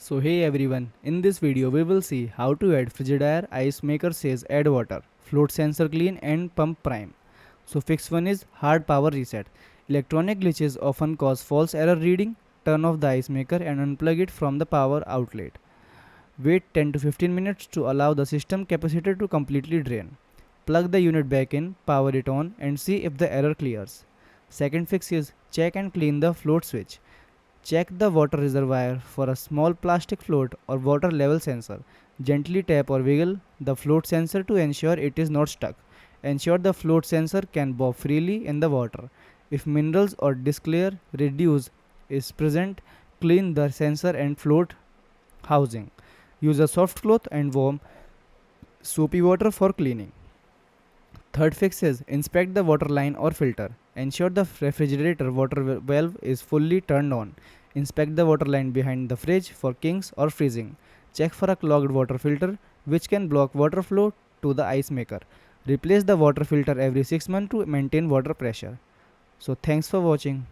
So hey everyone, in this video we will see how to add Frigidaire ice maker says add water, float sensor clean and pump prime. So fix one is hard power reset. Electronic glitches often cause false error reading. Turn off the ice maker and unplug it from the power outlet. Wait 10 to 15 minutes to allow the system capacitor to completely drain. Plug the unit back in, power it on and see if the error clears. Second fix is check and clean the float switch. Check the water reservoir for a small plastic float or water level sensor. Gently tap or wiggle the float sensor to ensure it is not stuck. Ensure the float sensor can bob freely in the water. If minerals or disclear residue is present, clean the sensor and float housing. Use a soft cloth and warm soapy water for cleaning. Third fix is inspect the water line or filter. Ensure the refrigerator water valve is fully turned on. Inspect the water line behind the fridge for kinks or freezing. Check for a clogged water filter which can block water flow to the ice maker. Replace the water filter every 6 months to maintain water pressure. So thanks for watching.